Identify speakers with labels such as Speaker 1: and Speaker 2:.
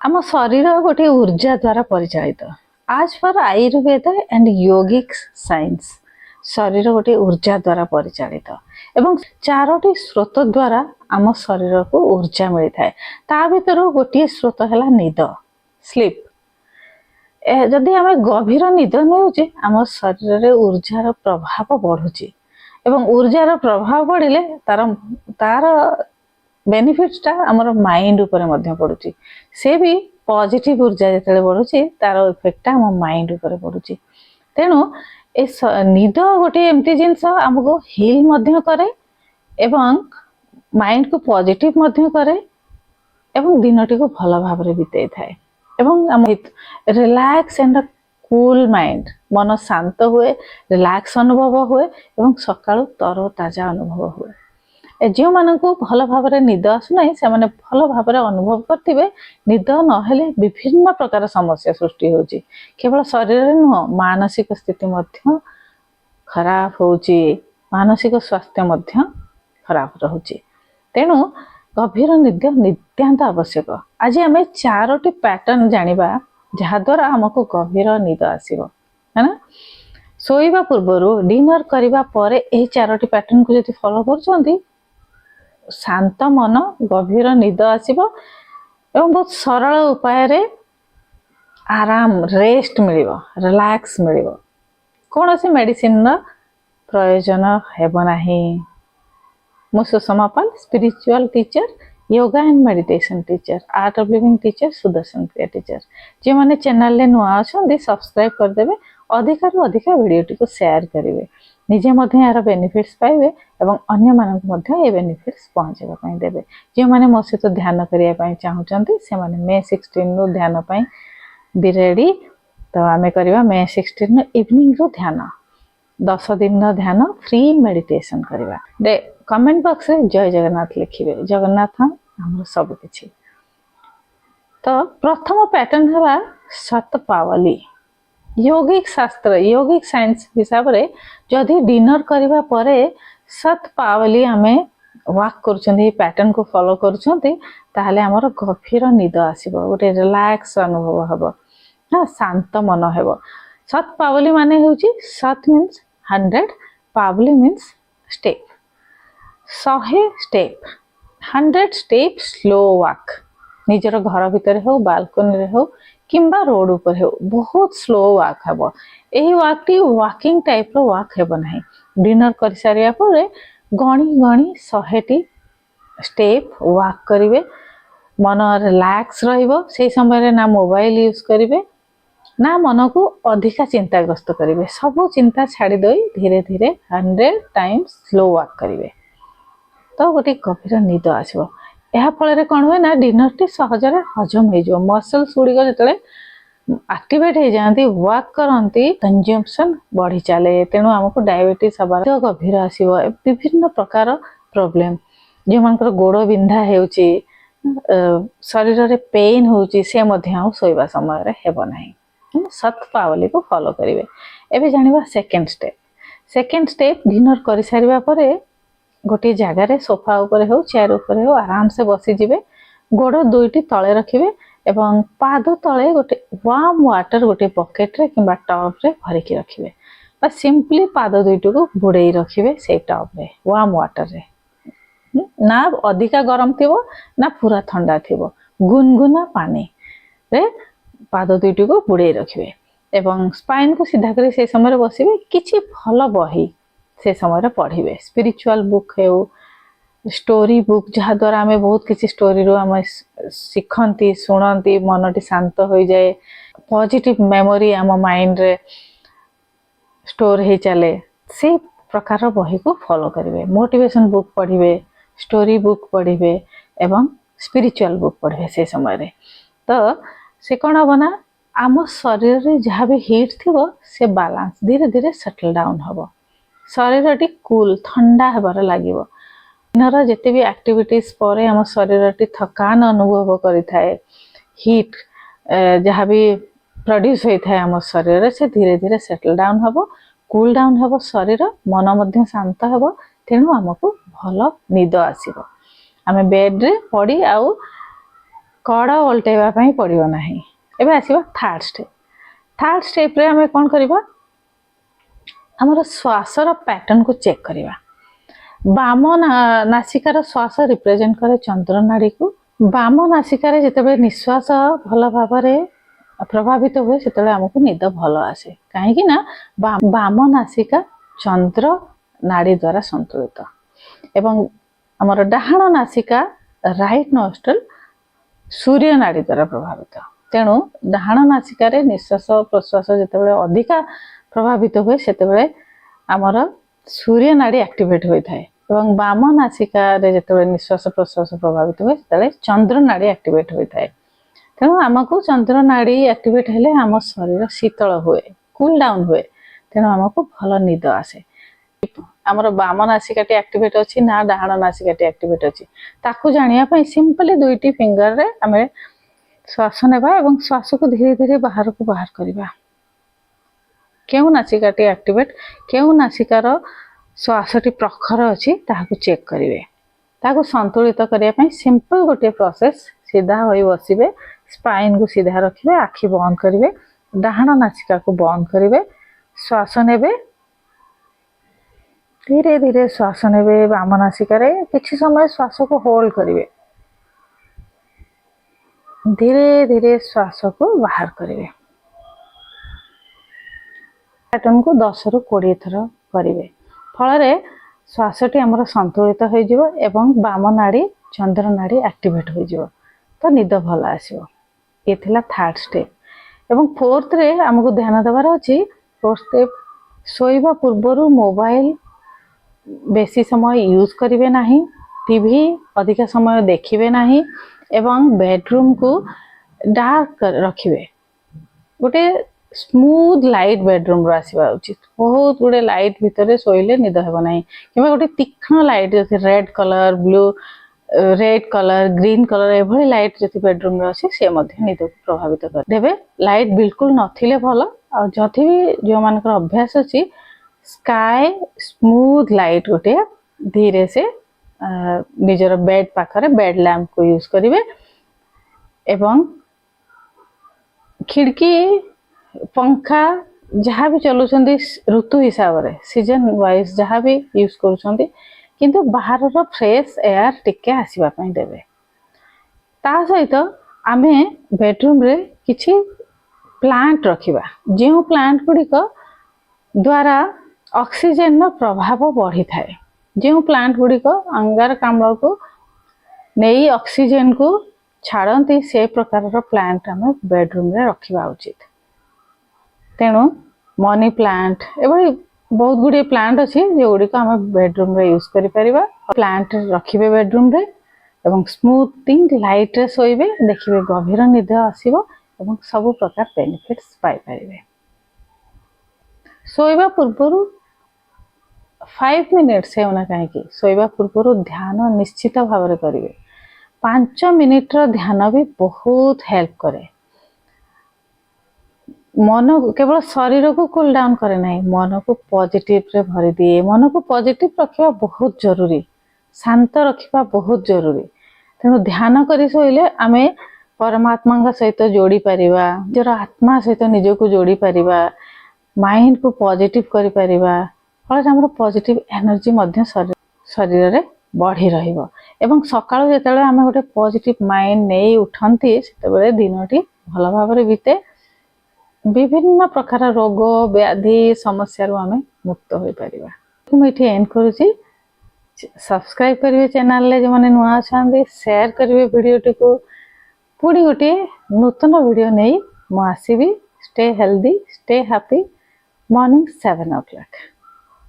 Speaker 1: आम शरीर गोटे ऊर्जा द्वारा परिचालित आज पर आयुर्वेद एंड योगिक साइंस शरीर गोटे ऊर्जा द्वारा परिचालित एवं चारोटी स्रोत द्वारा आम शरीर को ऊर्जा मिलता है। ता भीतर गोटे स्रोत है निद स्लीप। जदि आम गभीर निद नौचे आम शरीर में ऊर्जार प्रभाव बढ़ुची एवं ऊर्जार प्रभाव बढ़िले तार तार बेनिफिट्सटा आमर माइंड ऊपर मध्य पड़ुची से भी पॉजिटिव ऊर्जा जिते बढ़ुची तार इफेक्टटा आम माइंड ऊपर पड़ुची। तेणु ए निद गोटे एमती जिनस आमको हिल मध्य करे एवं माइंड को पॉजिटिव मध्य करे एवं दिनटी को भल भाव में बिताई थाए एवं आम रिलैक्स एंड कूल माइंड मन शांत हुए रिलैक्स अनुभव हुए एवं सकाळु तर ताजा अनुभव हुए। जो मानक भल भाव निद आसुना से भल भाव अनुभव करते निद नहेले विभिन्न प्रकार समस्या सृष्टि होची केवल शरीर नुह मानसिक स्थिति खराब होची मानसिक स्वास्थ्य खराब रोचे। तेणु गभीर निद नित्यांत आवश्यक। आज आम चारोटी पैटर्न जानिबा जहाद्वारा आमको गभीर निद आसीबो है ना। सोइबा पूर्व डिनर करिबा परे एही चारोटी पैटर्न को जदि फॉलो करछंती शांत मन गभीर निद आसीबो एवं बहुत सरल उपाय रे आराम रेस्ट मिलिबो रिलैक्स मिलिबो। कौन सी मेडिसिन रा प्रयोजन हेबो नाही। मु Sushma Pal spiritual teacher yoga and meditation teacher art of living teacher Sudarshan Kriya teacher जे माने चैनल ले नुआ अछंदी सब्सक्राइब कर देबे अधिक रु अधिक वीडियो को शेयर करेंगे निजे यार बेनिफिट्स पाइबे एवं अन्य मानक मध्य ए बेनिफिट्स पहुँचवा पाई देबे। जो माने मो सहित ध्यान करिया पाई चाहूचंती से माने मे 16 रो ध्यान पाई बी रेडी। तो आमे करिवा मे 16 रो इवनिंग रो ध्यान 10 दिन रो ध्यान फ्री मेडिटेशन करिवा। दे कमेंट बॉक्स रे जय जगन्नाथ लिखिबे जगन्नाथ हमर सब किछि। तो प्रथम पैटर्न हला शतपावली योगिक शास्त्र योगिक साइंस हिसाब रे जदि डिनर करिबा परे शतपावली आमे वाक करूछंती पैटर्न को फॉलो करूछंती ताहले हमर गभीर निद आसीबो गोटे रिलैक्स अनुभव हबो हां शांत मन हेबो। शतपावली माने होची शत मीन्स 100 पावली means step 100 step 100 step slow walk निजर घर भितर हो बालकनी रे हो किंबा रोड ऊपर हो बहुत स्लो वाक हेबो। एही वाक टी वाकिंग टाइप रो वाक हेबो नाही। डिनर कर सारिया परे गणी गणी 100 टी स्टेप वाक करिवे मन रिलैक्स रहिबो। से समय रे ना मोबाइल यूज करिवे ना मन को अधिका चिंताग्रस्त करिवे सब चिंता छाड़ी दई धीरे धीरे 100 टाइम्स स्लो वाक करिवे तो गोटे गभीर निद आसीबो। यह फल कौन हुए ना डिनर टी सहज हजम हो मसल्स गुड़िक जो एक्टिवेट हो जाती वर्क करती कंजम्पशन बढ़ी चले तेणु आमको डायबिटीज हबार गभीर आसो विभिन्न प्रकार प्रोब्लेम जो मान गोड़ बिंधा हो शरीर में पेन होची से शोवा समय हेबना। शतपावली को फॉलो करेंगे। एबे जानिबा सेकेंड स्टेप डिनर कर सारिबा परे गोटे जगार सोफा उपरे हो चेयर उपरे हो आराम से बसी जिवे गोड़ दुईटी तले रखिए एवं पाद तले गोटे वार्म वाटर गोटे बकेट रे किंबा टब रे भरिकी रखिए बा सिंपली पाद दुईटी को बुड़े रखिए से टब रे वार्म वाटर रे ना अधिका गरम थिबो ना पूरा ठंडा थिबो गुनगुना पानी रे पाद दुईटी को बुड़े रखिए एवं स्पाइन को सीधा कर से समय बसिबे किछि भल बही से समय पढ़े स्पिरिचुअल बुक है स्टोरी बुक जहाँ द्वारा आम बहुत किसी स्टोरी रो आम शिखती शुणती मनटी शांत हो जाए पॉजिटिव मेमोरी आम माइंड रे स्टोर हो चले से प्रकार बही को फॉलो करेंगे। मोटिवेशन बुक पढ़े स्टोरी बुक पढ़े एवं स्पिरिचुअल बुक पढ़े से समय रे तो से कौन हम ना आम शरीर में जहाँ भी हिट थी से बालांस धीरे धीरे सेटल डाउन हम शरीर टी कूल ठंडा हेबार लागिबो। दिनर जेते भी एक्टिविटीज परे हम शरीर टी थकान अनुभव करिथाए हीट जहाँ भी प्रोड्यूस होइथाए हम शरीर से धीरे धीरे सेटल डाउन हबो कूल डाउन हबो शरीर मन मध्य शांत हबो तेणु हमको भल निद आसीबो। आमे बेड रे पड़ी आउ कड़ ओल्टेवा पड़ो ना। एबे आसीबा थर्ड स्टेप। थर्ड स्टेप रे हमें कौन करबा, हमर श्वासर पैटर्न को चेक करबा। बाम नासिकार श्वास रिप्रेजेंट करे चंद्र नाड़ी को। बाम नासिकार जितेबाला निश्वास भल भाव प्रभावित हुए से आमको निद भल आसे, कहीं ना बाम नासिका चंद्र नाड़ी द्वारा संतुलित एवं हमर डाहाण नासिका राइट नोस्ट्रल सूर्य नाड़ी द्वारा प्रभावित। तेणु डाहाण नासिकार निश्वास प्रश्वास जितेबाला अधिका प्रभावित हुए से आमर सूर्य नाड़ी एक्टिवेट होता है एवं बाम नासिकार जितेबाला निश्वास प्रश्वास प्रभावित हुए से चंद्र नाड़ी एक्टिवेट होता है। तेणु आमको चंद्र नाड़ी एक्टिवेट हेले आम शरीर शीतल हुए, कूल डाउन हुए, तेणु आमको भल निद आसे। आमर बाम नासिकाटी एक्टिवेट अच्छी ना डाहाण नासिकाटी एक्टिवेट अच्छी ताकू जानिया पई सिंपली दुईटी फिंगर रे आमे श्वास नेबा एवं श्वास को धीरे धीरे बाहर को बाहर करबा। केउ नासिकाटी एक्टिवेट, केउ नासिकार श्वासटी प्रखर अच्छी ताकू चेक करिवे। ताकू संतुलित करिया पई सिंपल गोटे प्रोसेस, सीधा होई बसिबे, स्पाइन को सीधा रखिबे, आखि बंद करिवे, डाहाण नासिका को बंद करिवे, श्वास नेबे, धीरे धीरे श्वास नेबे बाम नासिका रे, किछि समय श्वास को होल्ड करिवे, धीरे धीरे श्वास को बाहर करिवे। पैटर्न को 10 रु 20 थर करिवे। फल श्वासटी आमर संतुलित हो जिवो एवं बाम नाड़ी चंद्र नाड़ी एक्टिवेट हो जिवो, तो निद भल आसीबो। ये थिला थर्ड स्टेप। एवं फोर्थ रे हमको ध्यान देवार अछि। फोर्थ स्टेप, सोइबा पूर्वरु मोबाइल बेसी समय यूज करिवे नाही, टीवी अधिक समय देखिवे नाही एवं बेडरूम को डार्क रखिवे। गोटे स्मूथ लाइट बेडरूम रो आसीबा उचित। बहुत गुडे लाइट भितरे सोइले निद हेबो नाही, किबा गोटे तीक्ष्ण लाइट जैसे red colour, blue, red colour, green colour एभली लाइट जति बेडरूम रे अछि से मध्ये निद को प्रभावित कर देबे। लाइट बिल्कुल नथिले भलो। आ जथि भी जो मानकर अभ्यास अछि स्काई स्मूथ लाइट गोटे धीरे से निजर बेड पाखरे बेड लैंप को यूज करिवे एवं खिड़की पंखा जहाँ भी चलुचंदी ऋतु हिसाब रे सीजन वाइज जहाँ भी यूज करूचंदी, किंतु बाहर रो फ्रेश एयर टिके आसीबा पई देबे। ता सहित आमे बेडरूम रे किछि प्लांट रखिबा, जे प्लांट गुडी को द्वारा ऑक्सीजन रो प्रभाव बढ़ी थाए। जो प्लांट गुडी को अंगारकाम्ल को नेई ऑक्सीजन को छाड़ती से प्रकार रो प्लांट आमे बेडरूम रे रखिबा उचित। तेणु मनी प्लांट एवं बहुत गुडी प्लांट अच्छी जो गुडी को आमे बेडरूम रे यूज करि परिबा। प्लांट रखिबे बेडरूम रे एवं स्मूथिंग लाइट रे सोइबे, देखिबे गभीर निद आसीबो एवं सब प्रकार बेनिफिट्स पाई परिबे। सोइबा पूर्वरु 5 मिनिट्स हेउना काहेकि सोइबा पूर्वरु ध्यान निश्चित भाव रे करिवे। 5 मिनिट रो ध्यान भी बहुत हेल्प करे। मन केवल शरीर को कूल डाउन करे नहीं, मन को पॉजिटिव रे भरी दिए। मन को पॉजिटिव रखिबा बहुत जरूरी, शांत रखिबा बहुत जरूरी। तेणु ध्यान करी सोइले आमे परमात्मा सहित जोड़ी परिबा, जर आत्मा सहित निज को जोड़ी परिबा, माइंड को पॉजिटिव करि परिबा। फल हमर पॉजिटिव एनर्जी मध्य शरीर रे बढ़ी रहिबो एवं सकाळ जेतेले आमे गोटे पॉजिटिव माइंड नै उठंती सेतेबेले दिनटी भल भाव रे बीते। विभिन्न प्रकार रोग व्याधि समस्या रो आमे मुक्त होई परिबा। तुम एठी एंड करूची। सब्सक्राइब करिवे चैनल ले, जो माने नुआ अछांदी शेयर करिवे वीडियो टिको। पुडी गोटे नूतन वीडियो नै मु आसीबी। Stay healthy, stay happy. Morning 7 o'clock।